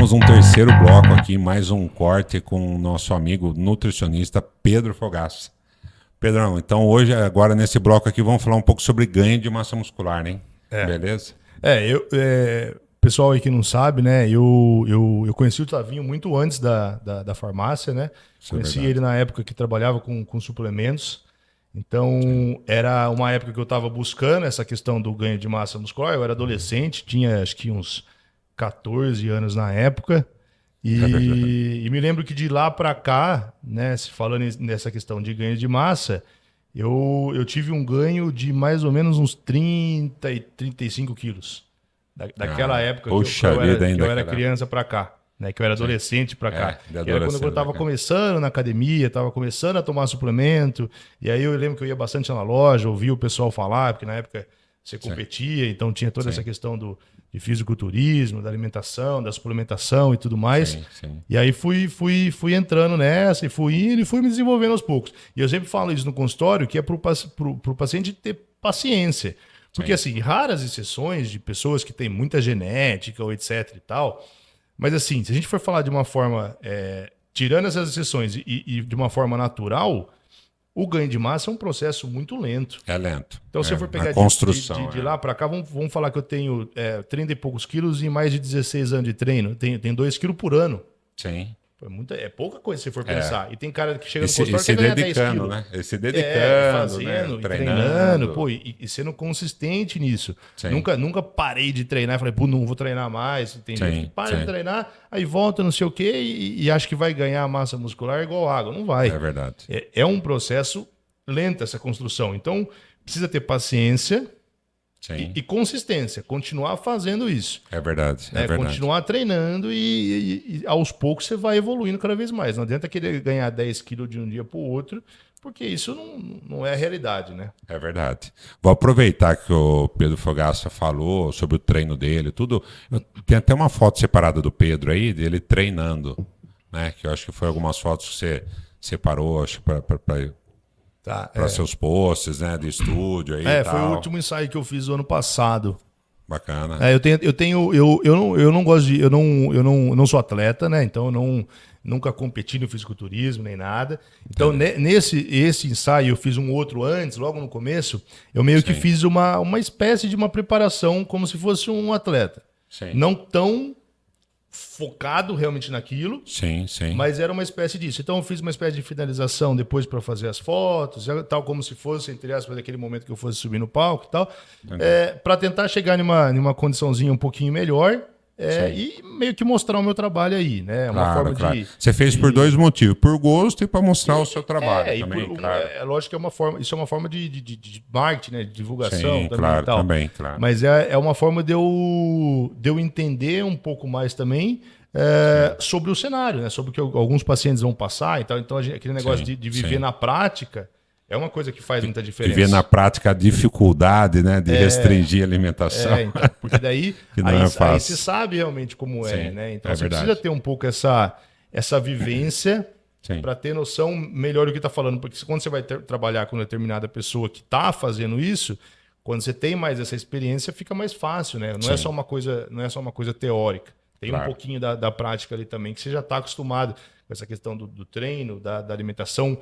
Estamos num terceiro bloco aqui, mais um corte com o nosso amigo nutricionista Pedro Fogaça. Pedrão, então hoje, agora nesse bloco aqui, vamos falar um pouco sobre ganho de massa muscular, né? Beleza? Pessoal aí que não sabe, né? Eu conheci o Tavinho muito antes da farmácia, né? Conheci ele na época que trabalhava com suplementos. Então, era uma época que eu estava buscando essa questão do ganho de massa muscular. Eu era adolescente, tinha acho que uns 14 anos na época. E me lembro que de lá para cá, né, falando nessa questão de ganho de massa, eu tive um ganho de mais ou menos uns 30 e 35 quilos. Daquela época que eu era criança para cá, né, que eu era adolescente para cá. Era quando eu estava começando na academia, estava começando a tomar suplemento. E aí eu lembro que eu ia bastante na loja, ouvia o pessoal falar, porque na época você competia, então tinha toda essa questão de fisiculturismo, da alimentação, da suplementação e tudo mais. E aí fui entrando nessa e fui indo e fui me desenvolvendo aos poucos. E eu sempre falo isso no consultório, que é para o paciente ter paciência. Porque, assim, raras exceções de pessoas que têm muita genética ou etc e tal. Mas, assim, se a gente for falar de uma forma, tirando essas exceções e de uma forma natural, o ganho de massa é um processo muito lento. É lento. Então, se eu for pegar de lá para cá, vamos falar que eu tenho 30 e poucos quilos e mais de 16 anos de treino. Tenho 2 quilos por ano. Sim. É pouca coisa se você for pensar. E tem cara que chega no consultório e ganha 10 quilos. Né? E se dedicando, fazendo, né? Treinando. Pô, e sendo consistente nisso. Nunca parei de treinar e falei, pô, não vou treinar mais. Tem gente que para de treinar, aí volta não sei o quê e acha que vai ganhar massa muscular igual água. Não vai. É verdade. É um processo lento essa construção. Então, precisa ter paciência e consistência. Continuar fazendo isso. É verdade. É verdade. Continuar treinando e aos poucos você vai evoluindo cada vez mais. Não adianta querer ganhar 10 quilos de um dia para o outro, porque isso não é a realidade, né? É verdade. Vou aproveitar que o Pedro Fogaça falou sobre o treino dele, tudo. Tem até uma foto separada do Pedro aí, dele treinando, né? Que eu acho que foi algumas fotos que você separou, acho que para seus posts, né, de estúdio aí. Foi o último ensaio que eu fiz o ano passado. Bacana. Eu não gosto de, eu não sou atleta, né? Então eu nunca competi no fisiculturismo nem nada. Então esse ensaio eu fiz um outro antes, logo no começo, eu meio que fiz uma espécie de uma preparação como se fosse um atleta. Não tão focado realmente naquilo, mas era uma espécie disso. Então eu fiz uma espécie de finalização depois para fazer as fotos, tal como se fosse, entre aspas, aquele momento que eu fosse subir no palco e tal, para tentar chegar numa condiçãozinha um pouquinho melhor e meio que mostrar o meu trabalho aí, né? Claro. Você fez por dois motivos, por gosto e para mostrar o seu trabalho também, É lógico que isso é uma forma de marketing, né? De divulgação também e tal. Também. Mas é uma forma de eu entender um pouco mais também sobre o cenário, né? Sobre o que alguns pacientes vão passar e tal. Então, aquele negócio de viver na prática é uma coisa que faz muita diferença. Viver na prática a dificuldade, né, de restringir a alimentação. Então, porque daí aí você sabe realmente como né? Então você precisa ter um pouco essa vivência para ter noção melhor do que está falando. Porque quando você vai trabalhar com determinada pessoa que está fazendo isso, quando você tem mais essa experiência, fica mais fácil, né? Não é só uma coisa teórica. Tem um pouquinho da prática ali também, que você já está acostumado com essa questão do treino, da alimentação.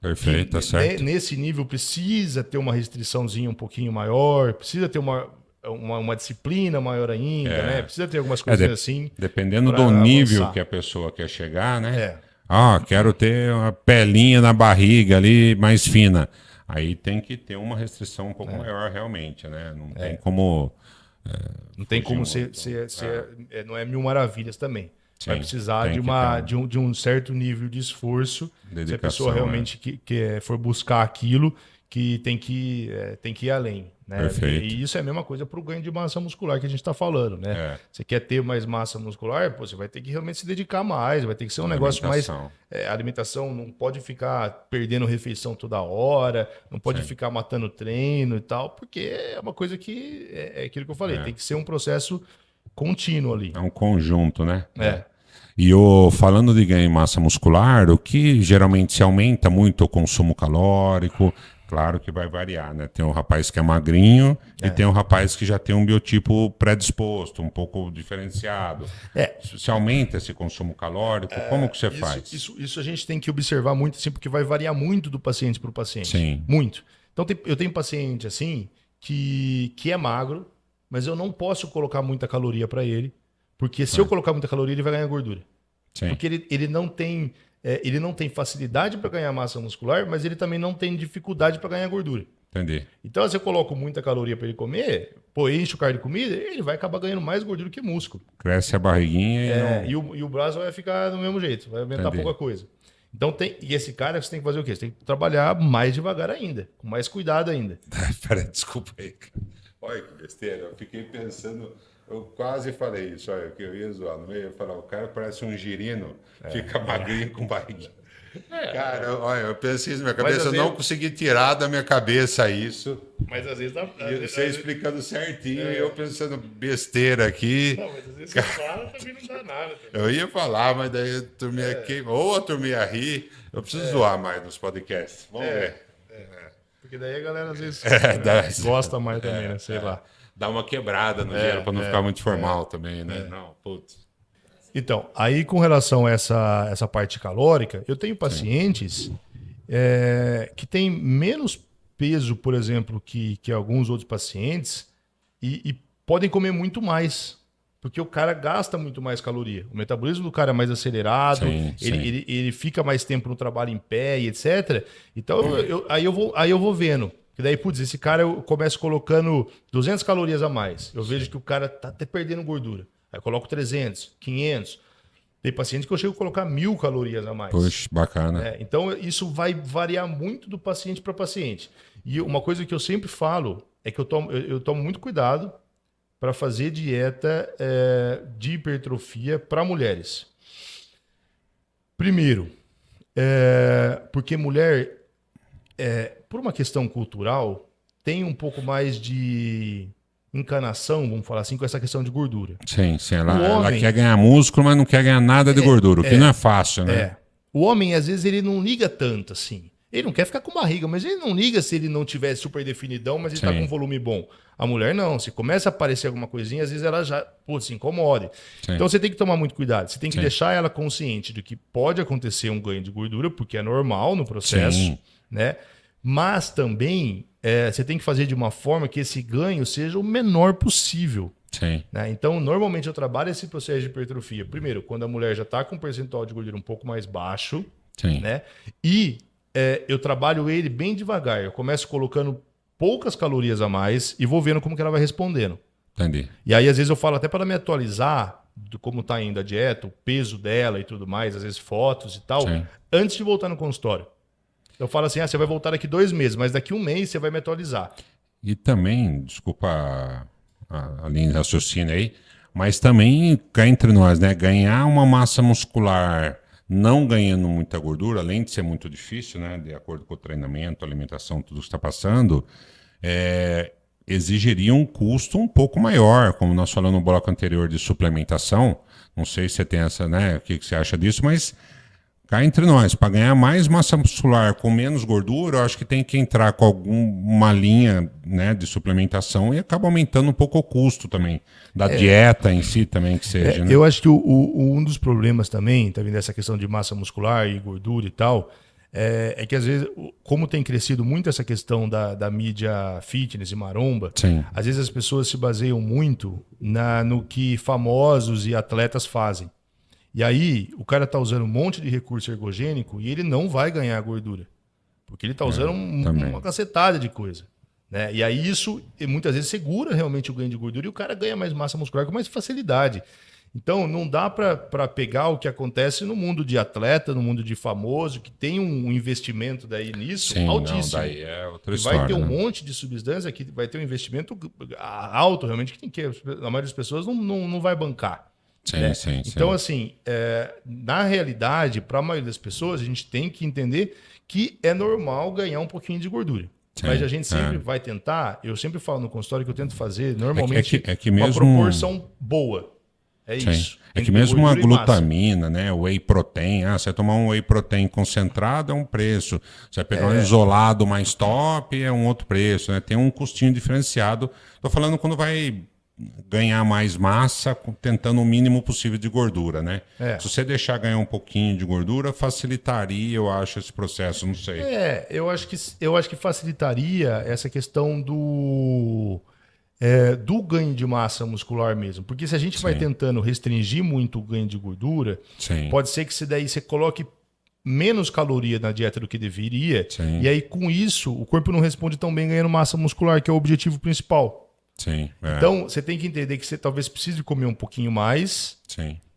Perfeito, tá certo. Nesse nível precisa ter uma restriçãozinha um pouquinho maior, precisa ter uma disciplina maior ainda, né? Precisa ter algumas coisas assim. Dependendo do nível que a pessoa quer chegar, né? Quero ter uma pelinha na barriga ali mais fina. Aí tem que ter uma restrição um pouco maior realmente, né? Não tem como... não tem como não é mil maravilhas também. Vai precisar de um certo nível de esforço. Se a pessoa realmente for buscar aquilo, que tem que ir além. Né? Perfeito. E isso é a mesma coisa para o ganho de massa muscular que a gente está falando. Né? Você quer ter mais massa muscular, você vai ter que realmente se dedicar mais, vai ter que ser um negócio mais... A alimentação não pode ficar perdendo refeição toda hora, não pode ficar matando treino e tal, porque é uma coisa que é aquilo que eu falei, tem que ser um processo contínuo ali. É um conjunto, né? E falando de ganho em massa muscular, o que geralmente se aumenta muito o consumo calórico, Claro que vai variar, né? Tem um rapaz que é magrinho e tem um rapaz que já tem um biotipo predisposto, um pouco diferenciado. Se aumenta esse consumo calórico, como que você faz? Isso a gente tem que observar muito, assim, porque vai variar muito do paciente para o paciente. Sim. Muito. Então, eu tenho paciente assim que é magro, mas eu não posso colocar muita caloria para ele, porque se eu colocar muita caloria, ele vai ganhar gordura. Sim. Porque ele não tem facilidade para ganhar massa muscular, mas ele também não tem dificuldade para ganhar gordura. Entendi. Então, se eu coloco muita caloria para ele comer, enche o carro de comida, ele vai acabar ganhando mais gordura que músculo. Cresce a barriguinha e o braço vai ficar do mesmo jeito, vai aumentar pouca coisa. Então, e esse cara, você tem que fazer o quê? Você tem que trabalhar mais devagar ainda, com mais cuidado ainda. Peraí, desculpa aí. Olha que besteira, eu fiquei pensando, eu quase falei isso, olha, que eu ia zoar no meio, eu ia falar, o cara parece um girino, fica magrinho com barriguinha. Cara, olha, eu pensei isso na minha cabeça, eu não consegui tirar da minha cabeça isso. Mas às vezes... Você explicando certinho e eu pensando besteira aqui. Não, mas às vezes você fala também não dá nada. Eu ia falar, mas daí a turma ia queimar, ou a turma ia rir. Eu preciso zoar mais nos podcasts. Vamos ver. Porque daí a galera às vezes gosta mais também, né? Sei lá. Dá uma quebrada no gelo para não ficar muito formal também, né? Não, putz. Então, aí com relação a essa parte calórica, eu tenho pacientes que têm menos peso, por exemplo, que alguns outros pacientes e podem comer muito mais, porque o cara gasta muito mais caloria. O metabolismo do cara é mais acelerado, ele fica mais tempo no trabalho em pé e etc. Então, aí eu vou vendo. Que daí, putz, esse cara eu começo colocando 200 calorias a mais. Eu vejo que o cara tá até perdendo gordura. Aí eu coloco 300, 500. Tem paciente que eu chego a colocar 1.000 calorias a mais. Poxa, bacana. Então, isso vai variar muito do paciente para paciente. E uma coisa que eu sempre falo é que eu tomo muito cuidado para fazer dieta de hipertrofia para mulheres. Primeiro, porque mulher, por uma questão cultural, tem um pouco mais de encanação, vamos falar assim, com essa questão de gordura. Sim, ela quer ganhar músculo, mas não quer ganhar nada de gordura, o que não é fácil, né? O homem, às vezes, ele não liga tanto assim. Ele não quer ficar com barriga, mas ele não liga se ele não tiver super definidão, mas ele está com um volume bom. A mulher não, se começa a aparecer alguma coisinha, às vezes ela já se incomoda. Sim. Então você tem que tomar muito cuidado. Você tem que deixar ela consciente de que pode acontecer um ganho de gordura, porque é normal no processo, né? Mas também você tem que fazer de uma forma que esse ganho seja o menor possível. Sim. Né? Então, normalmente eu trabalho esse processo de hipertrofia. Primeiro, quando a mulher já está com um percentual de gordura um pouco mais baixo, né? E eu trabalho ele bem devagar. Eu começo colocando poucas calorias a mais e vou vendo como que ela vai respondendo. Entendi. E aí, às vezes, eu falo até para me atualizar de como está indo a dieta, o peso dela e tudo mais, às vezes fotos e tal, antes de voltar no consultório. Eu falo assim, você vai voltar daqui 2 meses, mas daqui 1 mês você vai me atualizar. E também, desculpa a linha de raciocínio aí, mas também cá entre nós, né? Ganhar uma massa muscular não ganhando muita gordura, além de ser muito difícil, né? De acordo com o treinamento, alimentação, tudo que está passando, exigiria um custo um pouco maior, como nós falamos no bloco anterior de suplementação. Não sei se você tem essa, né? O que você acha disso, mas cá entre nós, para ganhar mais massa muscular com menos gordura, eu acho que tem que entrar com alguma linha, né, de suplementação e acaba aumentando um pouco o custo também, da dieta em si também que seja. Né? Eu acho que um dos problemas também, tá vendo, essa questão de massa muscular e gordura e tal, é que às vezes, como tem crescido muito essa questão da mídia fitness e maromba, às vezes as pessoas se baseiam muito no que famosos e atletas fazem. E aí, o cara tá usando um monte de recurso ergogênico e ele não vai ganhar gordura. Porque ele tá usando uma cacetada de coisa. Né? E aí isso, muitas vezes, segura realmente o ganho de gordura e o cara ganha mais massa muscular com mais facilidade. Então, não dá para pegar o que acontece no mundo de atleta, no mundo de famoso, que tem um investimento daí nisso altíssimo. Não, daí é outra história, vai ter um monte de substância que vai ter um investimento alto, realmente, que a maioria das pessoas não vai bancar. Então, assim, na realidade, para a maioria das pessoas, a gente tem que entender que é normal ganhar um pouquinho de gordura. Mas a gente sempre vai tentar, eu sempre falo no consultório que eu tento fazer normalmente uma proporção boa. É isso. É que mesmo uma glutamina, né? Whey protein, você tomar um whey protein concentrado é um preço. Você pegar um isolado mais top é um outro preço, né? Tem um custinho diferenciado. Tô falando quando vai ganhar mais massa, tentando o mínimo possível de gordura, né? Se você deixar ganhar um pouquinho de gordura, facilitaria, eu acho, esse processo, não sei. Eu acho que facilitaria essa questão do ganho de massa muscular mesmo. Porque se a gente vai tentando restringir muito o ganho de gordura, pode ser que daí você coloque menos caloria na dieta do que deveria, e aí com isso o corpo não responde tão bem ganhando massa muscular, que é o objetivo principal. Então, você tem que entender que você talvez precise comer um pouquinho mais.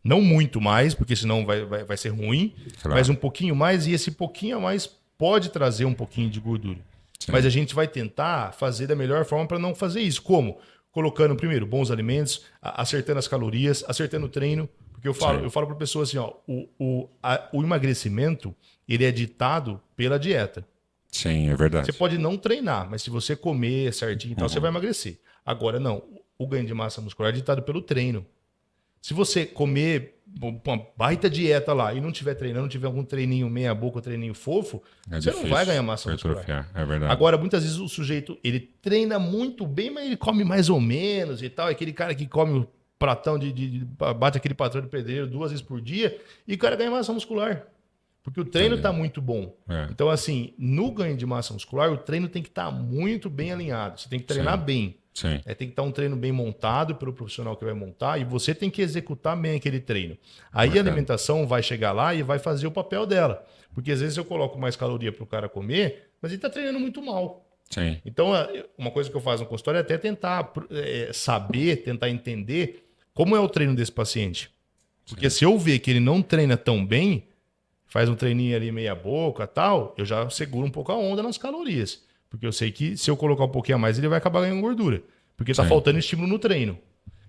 Não muito mais, porque senão vai ser ruim. Mas um pouquinho mais, e esse pouquinho a mais pode trazer um pouquinho de gordura. Mas a gente vai tentar fazer da melhor forma para não fazer isso. Como? Colocando, primeiro, bons alimentos, acertando as calorias, acertando o treino. Porque eu falo para a pessoa assim, o emagrecimento, ele é ditado pela dieta. Sim, é verdade. Você pode não treinar, mas se você comer certinho e tal, você vai emagrecer. Agora, não. O ganho de massa muscular é ditado pelo treino. Se você comer uma baita dieta lá e não estiver treinando, não tiver algum treininho meia boca, treininho fofo, você não vai ganhar massa muscular. É verdade. Agora, muitas vezes o sujeito, ele treina muito bem, mas ele come mais ou menos e tal. É aquele cara que come o pratão bate aquele patrão de pedreiro 2 vezes por dia e o cara ganha massa muscular. Porque o treino está muito bom. Então, assim, no ganho de massa muscular, o treino tem que estar muito bem alinhado. Você tem que treinar bem. Tem que estar um treino bem montado pelo profissional que vai montar e você tem que executar bem aquele treino. Aí a alimentação vai chegar lá e vai fazer o papel dela. Porque às vezes eu coloco mais caloria para o cara comer, mas ele está treinando muito mal. Então, uma coisa que eu faço no consultório é até tentar saber, tentar entender como é o treino desse paciente. Porque se eu ver que ele não treina tão bem, faz um treininho ali meia boca tal, eu já seguro um pouco a onda nas calorias. Porque eu sei que se eu colocar um pouquinho a mais, ele vai acabar ganhando gordura. Porque está faltando estímulo no treino.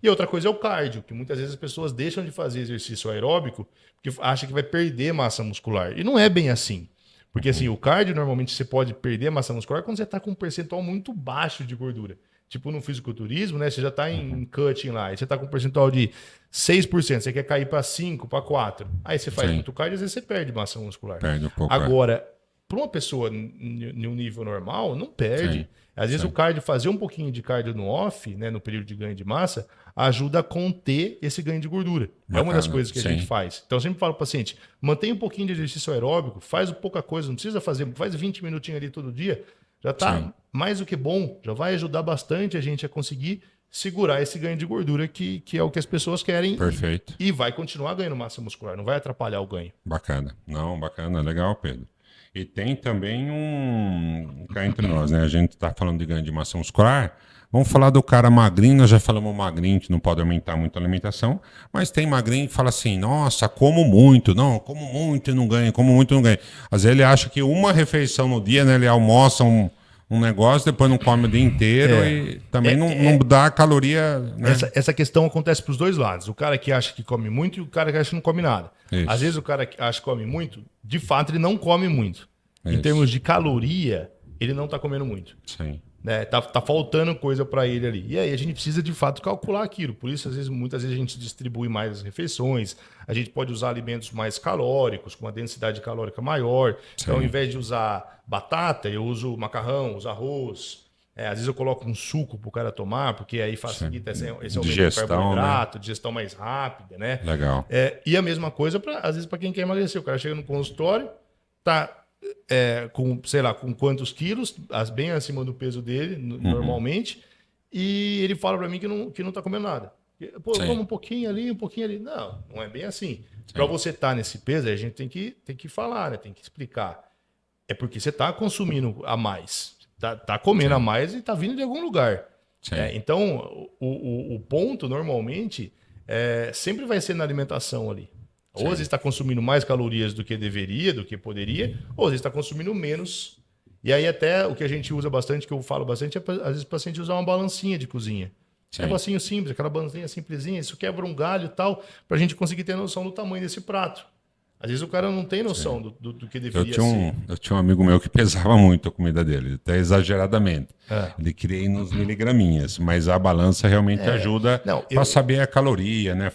E outra coisa é o cardio, que muitas vezes as pessoas deixam de fazer exercício aeróbico porque acham que vai perder massa muscular. E não é bem assim. Porque assim, o cardio, normalmente, você pode perder massa muscular quando você está com um percentual muito baixo de gordura. Tipo no fisiculturismo, né? Você já está em cutting lá, e você está com um percentual de 6%, você quer cair para 5%, para 4%. Aí você faz muito cardio e às vezes você perde massa muscular. Perde um pouco. Agora, para uma pessoa em um nível normal, não perde. Às vezes o cardio, fazer um pouquinho de cardio no off, né, no período de ganho de massa, ajuda a conter esse ganho de gordura. É uma das coisas que a gente faz. Então eu sempre falo para o paciente, mantenha um pouquinho de exercício aeróbico, faz pouca coisa, não precisa fazer, faz 20 minutinhos ali todo dia, já está mais do que bom, já vai ajudar bastante a gente a conseguir segurar esse ganho de gordura que é o que as pessoas querem. Perfeito. E vai continuar ganhando massa muscular, não vai atrapalhar o ganho. Bacana. Não, bacana, legal, Pedro. E tem também cá entre nós, né? A gente está falando de ganho de massa muscular. Vamos falar do cara magrinho, nós já falamos magrinho que não pode aumentar muito a alimentação, mas tem magrinho que fala assim, nossa, como muito e não ganha, como muito e não ganha. Às vezes ele acha que uma refeição no dia, né? Ele almoça um negócio, depois não come o dia inteiro e também não dá caloria. Né? Essa questão acontece para os dois lados. O cara que acha que come muito e o cara que acha que não come nada. Isso. Às vezes o cara que acha que come muito, de fato ele não come muito. Isso. Em termos de caloria, ele não está comendo muito. Sim. Né? Tá faltando coisa para ele ali. E aí a gente precisa de fato calcular aquilo. Por isso, muitas vezes a gente distribui mais as refeições. A gente pode usar alimentos mais calóricos, com uma densidade calórica maior. Sim. Então, ao invés de usar batata, eu uso macarrão, uso arroz. Às vezes eu coloco um suco para o cara tomar, porque aí facilita esse aumento digestão, de carboidrato, né? Digestão mais rápida, né? Legal. E a mesma coisa, às vezes, para quem quer emagrecer. O cara chega no consultório, tá com quantos quilos, bem acima do peso dele, normalmente, e ele fala para mim que não tá comendo nada. Pô, eu como um pouquinho ali, um pouquinho ali. Não é bem assim. Para você estar nesse peso, a gente tem que falar, né? Tem que explicar. É porque você tá consumindo a mais. Tá comendo a mais e tá vindo de algum lugar. Então, o ponto, normalmente, sempre vai ser na alimentação ali. Ou às vezes está consumindo mais calorias do que deveria, do que poderia, ou às vezes está consumindo menos. E aí até o que a gente usa bastante, que eu falo bastante, às vezes o paciente usar uma balancinha de cozinha. Um negocinho simples, aquela balancinha simplesinha, isso quebra um galho e tal, para a gente conseguir ter noção do tamanho desse prato. Às vezes o cara não tem noção do que deveria ser. Eu tinha um amigo meu que pesava muito a comida dele, até exageradamente. Ele queria ir nos miligraminhas, mas a balança realmente ajuda para saber a caloria, né?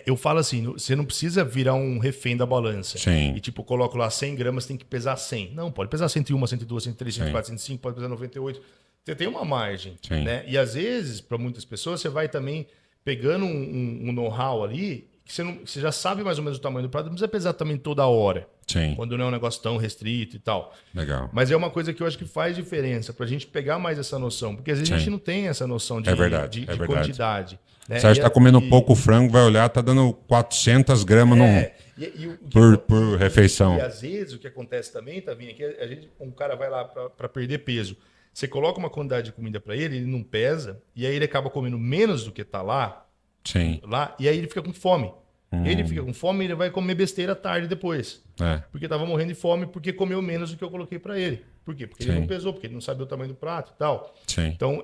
Eu falo assim, você não precisa virar um refém da balança. Sim. E tipo, coloco lá 100 gramas, tem que pesar 100. Não, pode pesar 101, 102, 103, 104, 105, pode pesar 98. Você tem uma margem, né? E às vezes, para muitas pessoas, você vai também pegando um know-how ali, que você já sabe mais ou menos o tamanho do prato, não precisa pesar também toda hora. Sim. Quando não é um negócio tão restrito e tal. Legal. Mas é uma coisa que eu acho que faz diferença pra gente pegar mais essa noção. Porque às vezes a gente não tem essa noção de quantidade. Né? Você está comendo pouco frango, vai olhar, tá dando 400 gramas por refeição. E às vezes o que acontece também, Tavinha, é que um cara vai lá para perder peso. Você coloca uma quantidade de comida para ele não pesa, e aí ele acaba comendo menos do que tá lá. Sim. E aí ele fica com fome. Ele fica com fome e ele vai comer besteira tarde depois. Porque tava morrendo de fome porque comeu menos do que eu coloquei para ele. Por quê? Porque ele não pesou, porque ele não sabia o tamanho do prato e tal. Sim. Então,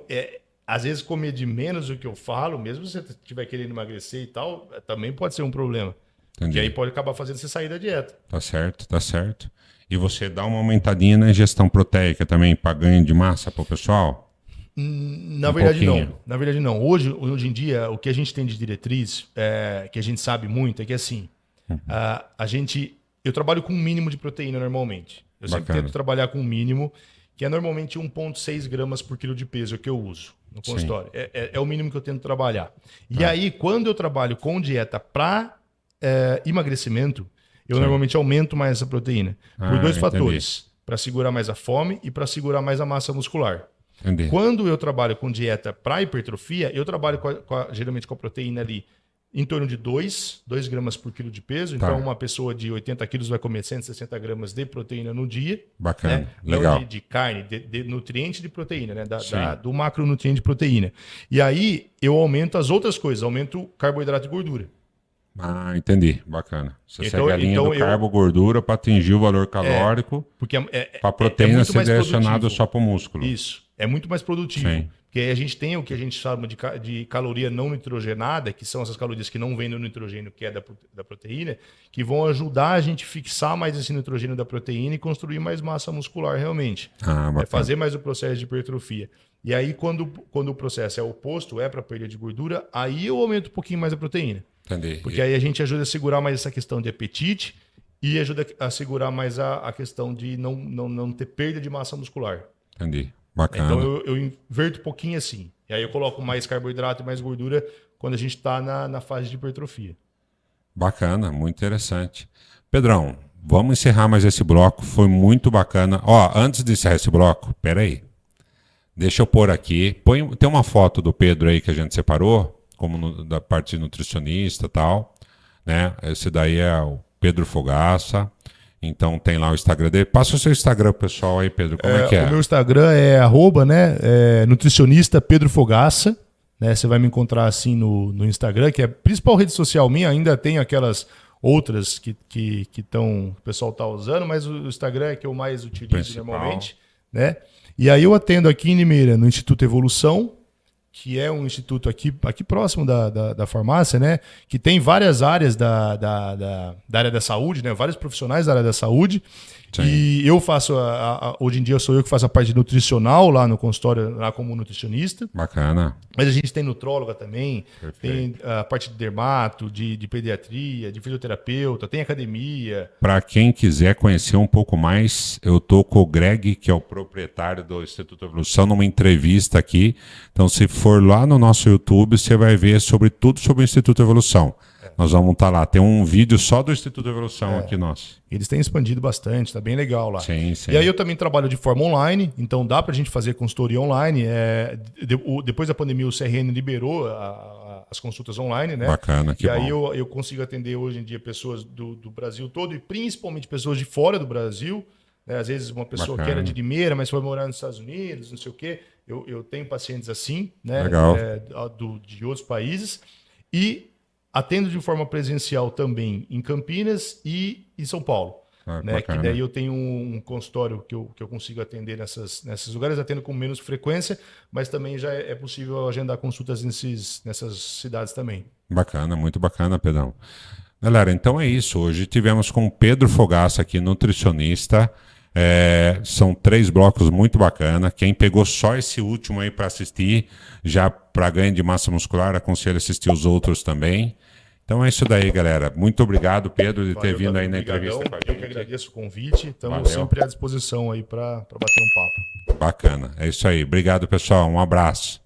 às vezes comer de menos do que eu falo, mesmo se você estiver querendo emagrecer e tal, também pode ser um problema. Entendi. Que aí pode acabar fazendo você sair da dieta. Tá certo, tá certo. E você dá uma aumentadinha na ingestão proteica também para ganho de massa para o pessoal? Na verdade, não. Na verdade, não. Hoje em dia, o que a gente tem de diretriz, que a gente sabe muito, é que assim, eu trabalho com um mínimo de proteína normalmente. Eu sempre tento trabalhar com um mínimo, que é normalmente 1,6 gramas por quilo de peso que eu uso no consultório. É o mínimo que eu tento trabalhar. E aí, quando eu trabalho com dieta para emagrecimento, eu normalmente aumento mais essa proteína. Por dois fatores. Para segurar mais a fome e para segurar mais a massa muscular. Entendi. Quando eu trabalho com dieta para hipertrofia, eu trabalho geralmente com a proteína ali em torno de 2 gramas por quilo de peso. Então, uma pessoa de 80 quilos vai comer 160 gramas de proteína no dia. Bacana, né? legal. Não de carne, de nutriente de proteína, né? Do macronutriente de proteína. E aí, eu aumento as outras coisas, aumento carboidrato e gordura. Ah, entendi. Bacana. Você segue a linha do carbo, gordura para atingir o valor calórico. Porque para a proteína ser direcionado só para o músculo. Isso. É muito mais produtivo. Sim. Porque aí a gente tem o que a gente chama de caloria não nitrogenada, que são essas calorias que não vêm do nitrogênio, que é da proteína, que vão ajudar a gente a fixar mais esse nitrogênio da proteína e construir mais massa muscular realmente. Fazer mais o processo de hipertrofia. E aí, quando o processo é oposto, para perda de gordura, aí eu aumento um pouquinho mais a proteína. Entendi. Porque aí a gente ajuda a segurar mais essa questão de apetite e ajuda a segurar mais a questão de não ter perda de massa muscular. Entendi. Bacana. Então eu inverto um pouquinho assim. E aí eu coloco mais carboidrato e mais gordura quando a gente está na fase de hipertrofia. Bacana, muito interessante. Pedrão, vamos encerrar mais esse bloco. Foi muito bacana. Antes de encerrar esse bloco, peraí. Deixa eu pôr aqui. Tem uma foto do Pedro aí que a gente separou, como da parte de nutricionista e tal. Né? Esse daí é o Pedro Fogaça. Então tem lá o Instagram dele. Passa o seu Instagram pro pessoal aí, Pedro. Como é que é? O meu Instagram é nutricionista Pedro Fogaça. Né? Você vai me encontrar assim no Instagram, que é a principal rede social minha. Ainda tem aquelas outras que o pessoal está usando, mas o Instagram é que eu mais utilizo normalmente. Né? E aí eu atendo aqui em Limeira, no Instituto Evolução, que é um instituto aqui próximo da farmácia, né? Que tem várias áreas da área da saúde, né? Vários profissionais da área da saúde. Sim. E eu faço, hoje em dia sou eu que faço a parte nutricional lá no consultório, lá como nutricionista. Bacana. Mas a gente tem nutróloga também, Perfeito. Tem a parte de dermato, de pediatria, de fisioterapeuta, tem academia. Para quem quiser conhecer um pouco mais, eu tô com o Greg, que é o proprietário do Instituto Evolução, numa entrevista aqui. Então, se for lá no nosso YouTube, você vai ver tudo sobre o Instituto Evolução. Nós vamos estar lá. Tem um vídeo só do Instituto Evolução aqui nosso. Eles têm expandido bastante, tá bem legal lá. Sim, sim. E aí eu também trabalho de forma online, então dá pra gente fazer consultoria online. Depois da pandemia o CRN liberou as consultas online, né? Bacana, que bom. E aí eu consigo atender hoje em dia pessoas do Brasil todo e principalmente pessoas de fora do Brasil. Né? Às vezes uma pessoa que era de Limeira, mas foi morar nos Estados Unidos, não sei o quê. Eu tenho pacientes assim, né? Legal. De outros países. E atendo de forma presencial também em Campinas e em São Paulo. Né? Que daí eu tenho um consultório que eu consigo atender nesses lugares, atendo com menos frequência, mas também já é possível agendar consultas nessas cidades também. Bacana, muito bacana, Pedrão. Galera, então é isso. Hoje tivemos com o Pedro Fogaça aqui, nutricionista. São 3 blocos muito bacana. Quem pegou só esse último aí para assistir, já para ganho de massa muscular, aconselho assistir os outros também. Então é isso daí, galera. Muito obrigado, Pedro, de ter vindo aí na entrevista com a gente. Eu que agradeço o convite. Estamos sempre à disposição aí para bater um papo. Bacana. É isso aí. Obrigado, pessoal. Um abraço.